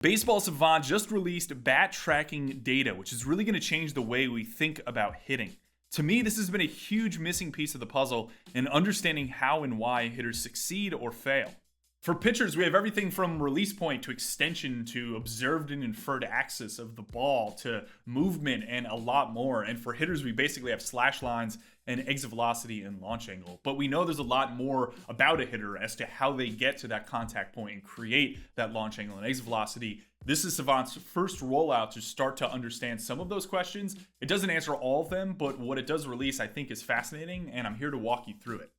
Baseball Savant just released bat tracking data, which is really going to change the way we think about hitting. To me, this has been a huge missing piece of the puzzle in understanding how and why hitters succeed or fail. For pitchers, we have everything from release point to extension to observed and inferred axis of the ball to movement and a lot more. And for hitters, we basically have slash lines and exit velocity and launch angle. But we know there's a lot more about a hitter as to how they get to that contact point and create that launch angle and exit velocity. This is Savant's first rollout to start to understand some of those questions. It doesn't answer all of them, but what it does release I think is fascinating, and I'm here to walk you through it.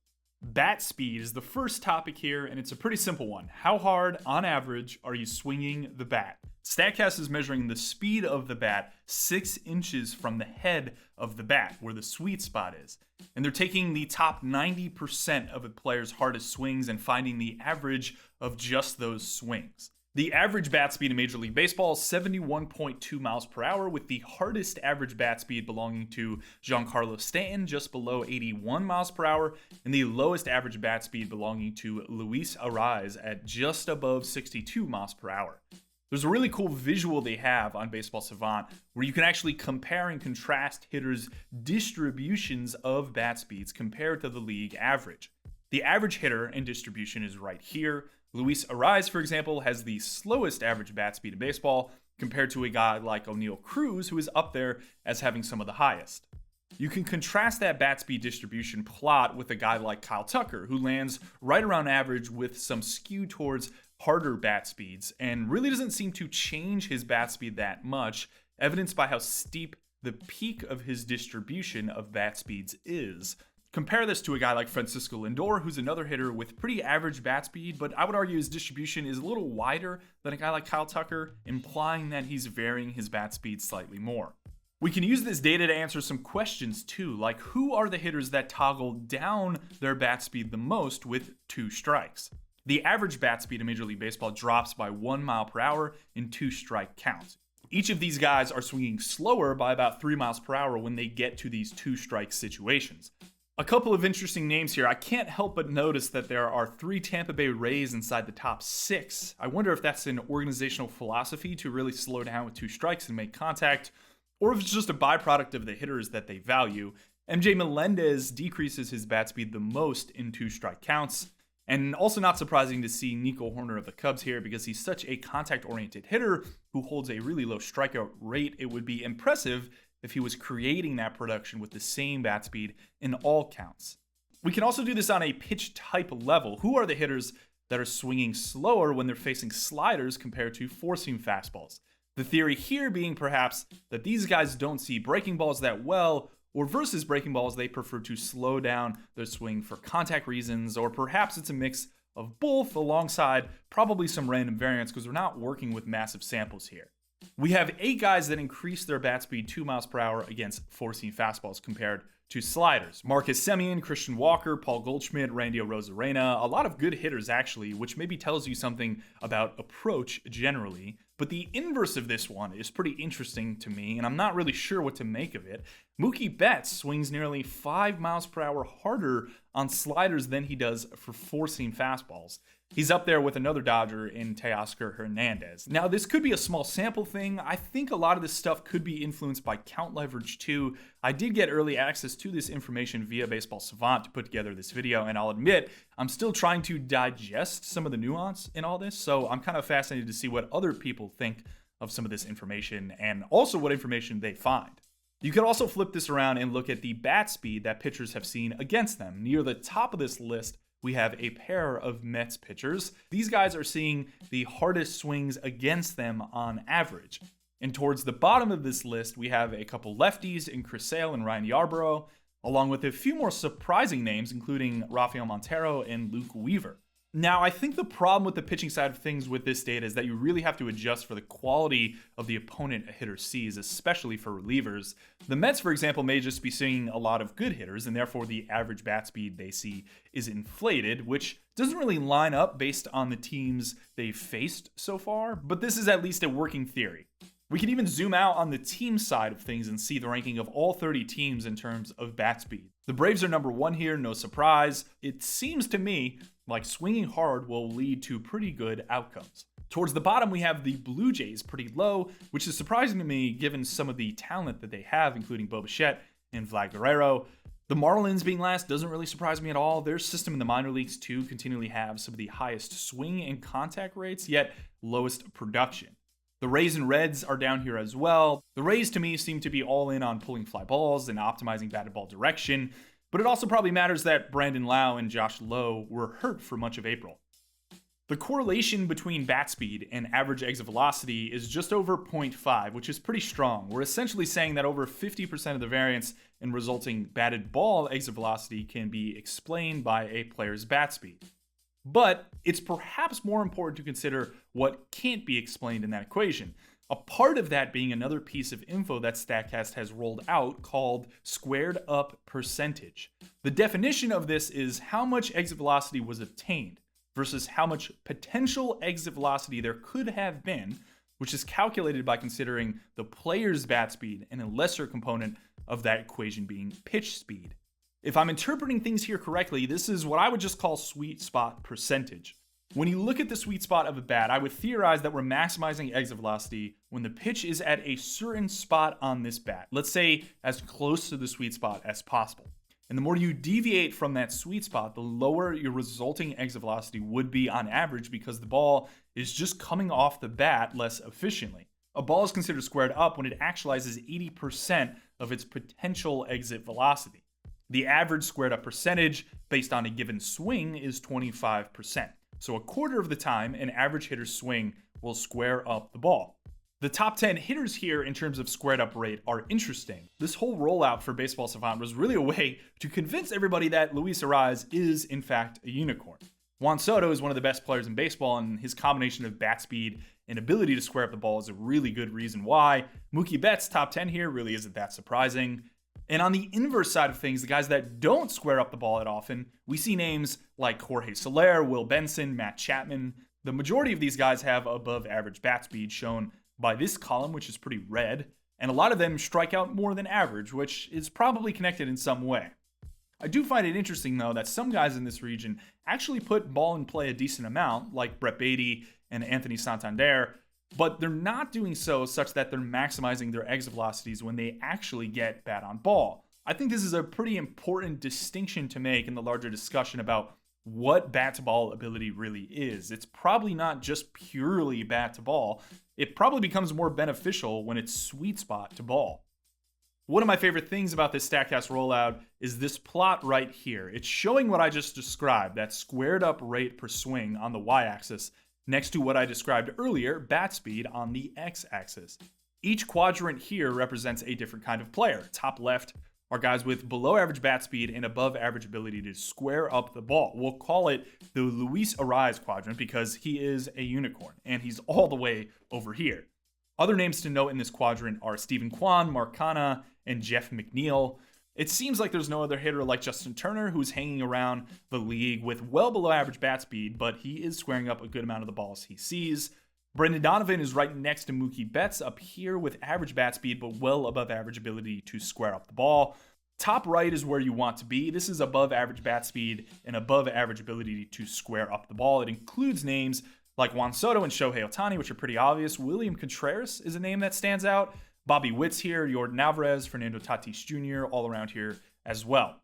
Bat speed is the first topic here, and it's a pretty simple one. How hard, on average, are you swinging the bat? StatCast is measuring the speed of the bat 6 inches from the head of the bat, where the sweet spot is. And they're taking the top 90% of a player's hardest swings and finding the average of just those swings. The average bat speed in Major League Baseball is 71.2 miles per hour, with the hardest average bat speed belonging to Giancarlo Stanton, just below 81 miles per hour, and the lowest average bat speed belonging to Luis Arraez at just above 62 miles per hour. There's a really cool visual they have on Baseball Savant where you can actually compare and contrast hitters' distributions of bat speeds compared to the league average. The average hitter and distribution is right here. Luis Arraez, for example, has the slowest average bat speed in baseball compared to a guy like O'Neal Cruz, who is up there as having some of the highest. You can contrast that bat speed distribution plot with a guy like Kyle Tucker, who lands right around average with some skew towards harder bat speeds and really doesn't seem to change his bat speed that much, evidenced by how steep the peak of his distribution of bat speeds is. Compare this to a guy like Francisco Lindor, who's another hitter with pretty average bat speed, but I would argue his distribution is a little wider than a guy like Kyle Tucker, implying that he's varying his bat speed slightly more. We can use this data to answer some questions too, like who are the hitters that toggle down their bat speed the most with 2 strikes? The average bat speed in Major League Baseball drops by 1 mile per hour in 2-strike counts. Each of these guys are swinging slower by about 3 miles per hour when they get to these 2-strike situations. A couple of interesting names here. I can't help but notice that there are 3 Tampa Bay Rays inside the top 6. I wonder if that's an organizational philosophy to really slow down with 2 strikes and make contact, or if it's just a byproduct of the hitters that they value. MJ Melendez decreases his bat speed the most in 2-strike counts. And also not surprising to see Nico Hoerner of the Cubs here because he's such a contact-oriented hitter who holds a really low strikeout rate. It would be impressive if he was creating that production with the same bat speed in all counts. We can also do this on a pitch type level. Who are the hitters that are swinging slower when they're facing sliders compared to four-seam fastballs? The theory here being perhaps that these guys don't see breaking balls that well, or versus breaking balls, they prefer to slow down their swing for contact reasons, or perhaps it's a mix of both alongside probably some random variance because we're not working with massive samples here. We have 8 guys that increase their bat speed 2 miles per hour against four-seam fastballs compared to sliders. Marcus Semien, Christian Walker, Paul Goldschmidt, Randy Arozarena, a lot of good hitters actually, which maybe tells you something about approach generally. But the inverse of this one is pretty interesting to me, and I'm not really sure what to make of it. Mookie Betts swings nearly 5 miles per hour harder on sliders than he does for four-seam fastballs. He's up there with another Dodger in Teoscar Hernandez. Now, this could be a small sample thing. I think a lot of this stuff could be influenced by count leverage too. I did get early access to this information via Baseball Savant to put together this video, and I'll admit, I'm still trying to digest some of the nuance in all this, so I'm kind of fascinated to see what other people think of some of this information and also what information they find. You can also flip this around and look at the bat speed that pitchers have seen against them. Near the top of this list, we have a pair of Mets pitchers. These guys are seeing the hardest swings against them on average. And towards the bottom of this list, we have a couple lefties in Chris Sale and Ryan Yarbrough, along with a few more surprising names, including Rafael Montero and Luke Weaver. Now, I think the problem with the pitching side of things with this data is that you really have to adjust for the quality of the opponent a hitter sees, especially for relievers. The Mets, for example, may just be seeing a lot of good hitters, and therefore the average bat speed they see is inflated, which doesn't really line up based on the teams they've faced so far, but this is at least a working theory. We can even zoom out on the team side of things and see the ranking of all 30 teams in terms of bat speed. The Braves are number 1 here, no surprise. It seems to me like swinging hard will lead to pretty good outcomes. Towards the bottom, we have the Blue Jays pretty low, which is surprising to me given some of the talent that they have, including Bo Bichette and Vlad Guerrero. The Marlins being last doesn't really surprise me at all. Their system in the minor leagues, too, continually have some of the highest swing and contact rates, yet lowest production. The Rays and Reds are down here as well. The Rays, to me, seem to be all in on pulling fly balls and optimizing batted ball direction, but it also probably matters that Brandon Lau and Josh Lowe were hurt for much of April. The correlation between bat speed and average exit velocity is just over 0.5, which is pretty strong. We're essentially saying that over 50% of the variance in resulting batted ball exit velocity can be explained by a player's bat speed. But it's perhaps more important to consider what can't be explained in that equation. A part of that being another piece of info that StatCast has rolled out called squared up percentage. The definition of this is how much exit velocity was obtained versus how much potential exit velocity there could have been, which is calculated by considering the player's bat speed and a lesser component of that equation being pitch speed. If I'm interpreting things here correctly, this is what I would just call sweet spot percentage. When you look at the sweet spot of a bat, I would theorize that we're maximizing exit velocity when the pitch is at a certain spot on this bat. Let's say as close to the sweet spot as possible. And the more you deviate from that sweet spot, the lower your resulting exit velocity would be on average because the ball is just coming off the bat less efficiently. A ball is considered squared up when it actualizes 80% of its potential exit velocity. The average squared up percentage based on a given swing is 25%. So a quarter of the time, an average hitter's swing will square up the ball. The top 10 hitters here in terms of squared up rate are interesting. This whole rollout for Baseball Savant was really a way to convince everybody that Luis Arraez is in fact a unicorn. Juan Soto is one of the best players in baseball, and his combination of bat speed and ability to square up the ball is a really good reason why. Mookie Betts' top 10 here really isn't that surprising. And on the inverse side of things, the guys that don't square up the ball that often, we see names like Jorge Soler, Will Benson, Matt Chapman. The majority of these guys have above average bat speed shown by this column, which is pretty red, and a lot of them strike out more than average, which is probably connected in some way. I do find it interesting, though, that some guys in this region actually put ball in play a decent amount, like Brett Beatty and Anthony Santander, but they're not doing so such that they're maximizing their exit velocities when they actually get bat on ball. I think this is a pretty important distinction to make in the larger discussion about what bat to ball ability really is. It's probably not just purely bat to ball. It probably becomes more beneficial when it's sweet spot to ball. One of my favorite things about this StatCast rollout is this plot right here. It's showing what I just described, that squared up rate per swing on the y-axis, next to what I described earlier, bat speed on the x-axis. Each quadrant here represents a different kind of player. Top left are guys with below average bat speed and above average ability to square up the ball. We'll call it the Luis Arraez quadrant because he is a unicorn and he's all the way over here. Other names to note in this quadrant are Stephen Kwan, Mark Canha, and Jeff McNeil. It seems like there's no other hitter like Justin Turner who's hanging around the league with well below average bat speed, but he is squaring up a good amount of the balls he sees. Brendan Donovan is right next to Mookie Betts up here with average bat speed, but well above average ability to square up the ball. Top right is where you want to be. This is above average bat speed and above average ability to square up the ball. It includes names like Juan Soto and Shohei Ohtani, which are pretty obvious. William Contreras is a name that stands out. Bobby Witt's here, Yordan Alvarez, Fernando Tatis Jr., all around here as well.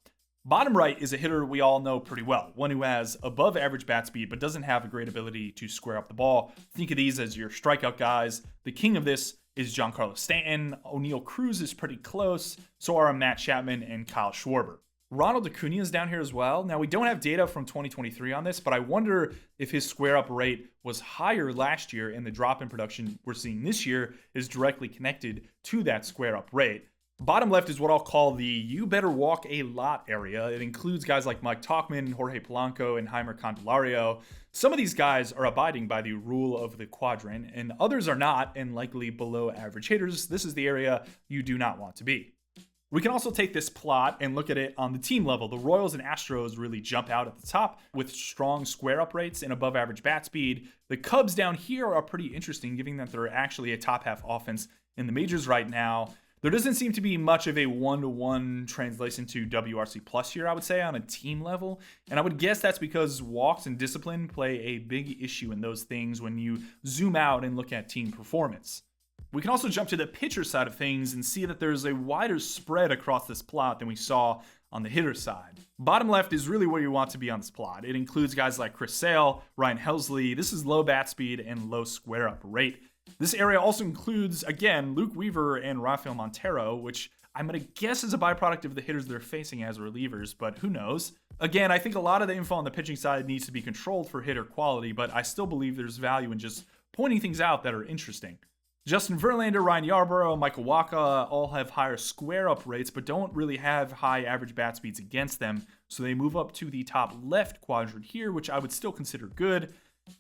Bottom right is a hitter we all know pretty well, one who has above average bat speed but doesn't have a great ability to square up the ball. Think of these as your strikeout guys. The king of this is Giancarlo Stanton. O'Neal Cruz is pretty close. So are Matt Chapman and Kyle Schwarber. Ronald Acuna is down here as well. Now, we don't have data from 2023 on this, but I wonder if his square-up rate was higher last year and the drop in production we're seeing this year is directly connected to that square-up rate. Bottom left is what I'll call the you better walk a lot area. It includes guys like Mike Tauchman, Jorge Polanco, and Heimer Candelario. Some of these guys are abiding by the rule of the quadrant, and others are not, and likely below average hitters. This is the area you do not want to be. We can also take this plot and look at it on the team level. The Royals and Astros really jump out at the top with strong square-up rates and above average bat speed. The Cubs down here are pretty interesting, given that they're actually a top half offense in the majors right now. There doesn't seem to be much of a one-to-one translation to WRC plus here, I would say, on a team level. And I would guess that's because walks and discipline play a big issue in those things when you zoom out and look at team performance. We can also jump to the pitcher side of things and see that there's a wider spread across this plot than we saw on the hitter side. Bottom left is really where you want to be on this plot. It includes guys like Chris Sale, Ryan Helsley. This is low bat speed and low square up rate. This area also includes, again, Luke Weaver and Rafael Montero, which I'm going to guess is a byproduct of the hitters they're facing as relievers, but who knows? Again, I think a lot of the info on the pitching side needs to be controlled for hitter quality, but I still believe there's value in just pointing things out that are interesting. Justin Verlander, Ryan Yarbrough, Michael Wacha all have higher square-up rates, but don't really have high average bat speeds against them, so they move up to the top left quadrant here, which I would still consider good.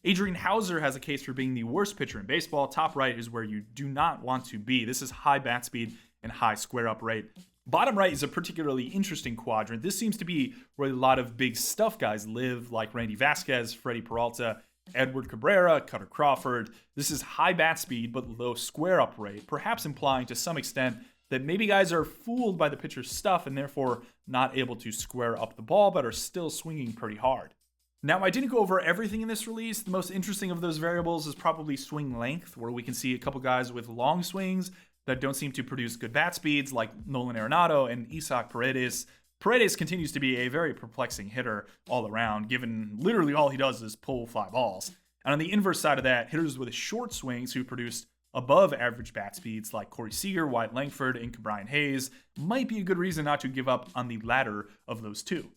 Adrian Hauser has a case for being the worst pitcher in baseball. Top right is where you do not want to be. This is high bat speed and high square-up rate. Bottom right is a particularly interesting quadrant. This seems to be where a lot of big stuff guys live, like Randy Vasquez, Freddie Peralta, Edward Cabrera, Cutter Crawford. This is high bat speed but low square up rate, perhaps implying to some extent that maybe guys are fooled by the pitcher's stuff and therefore not able to square up the ball but are still swinging pretty hard. Now, I didn't go over everything in this release. The most interesting of those variables is probably swing length, where we can see a couple guys with long swings that don't seem to produce good bat speeds, like Nolan Arenado and Isaac Paredes. Paredes continues to be a very perplexing hitter all around, given literally all he does is pull fly balls. And on the inverse side of that, hitters with short swings who produced above average bat speeds like Corey Seager, Wyatt Langford, and Brian Hayes might be a good reason not to give up on the latter of those two.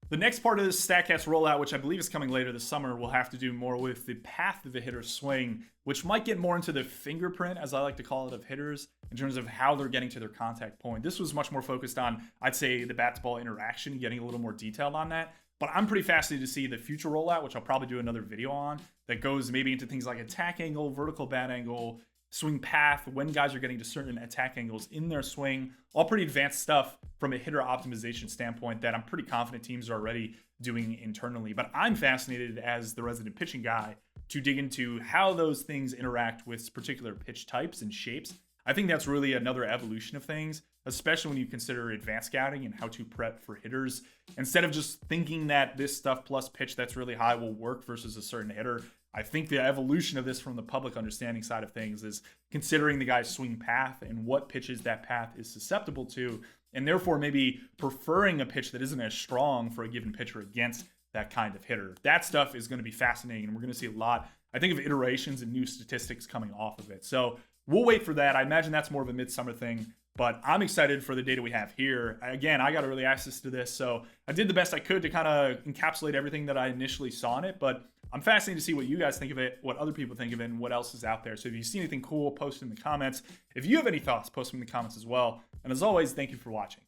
The next part of this StatCast rollout, which I believe is coming later this summer, will have to do more with the path of the hitter's swing, which might get more into the fingerprint, as I like to call it, of hitters in terms of how they're getting to their contact point. This was much more focused on, I'd say, the bat-to-ball interaction, getting a little more detailed on that. But I'm pretty fascinated to see the future rollout, which I'll probably do another video on, that goes maybe into things like attack angle, vertical bat angle, swing path, when guys are getting to certain attack angles in their swing. All pretty advanced stuff from a hitter optimization standpoint that I'm pretty confident teams are already doing internally. But I'm fascinated as the resident pitching guy to dig into how those things interact with particular pitch types and shapes. I think that's really another evolution of things, especially when you consider advanced scouting and how to prep for hitters. Instead of just thinking that this stuff plus pitch that's really high will work versus a certain hitter, I think the evolution of this from the public understanding side of things is considering the guy's swing path and what pitches that path is susceptible to, and therefore maybe preferring a pitch that isn't as strong for a given pitcher against that kind of hitter. That stuff is going to be fascinating, and we're going to see a lot, I think, of iterations and new statistics coming off of it. So we'll wait for that. I imagine that's more of a midsummer thing, but I'm excited for the data we have here. Again, I got early access to this, so I did the best I could to kind of encapsulate everything that I initially saw in it, but I'm fascinated to see what you guys think of it, what other people think of it, and what else is out there. So if you see anything cool, post it in the comments. If you have any thoughts, post them in the comments as well. And as always, thank you for watching.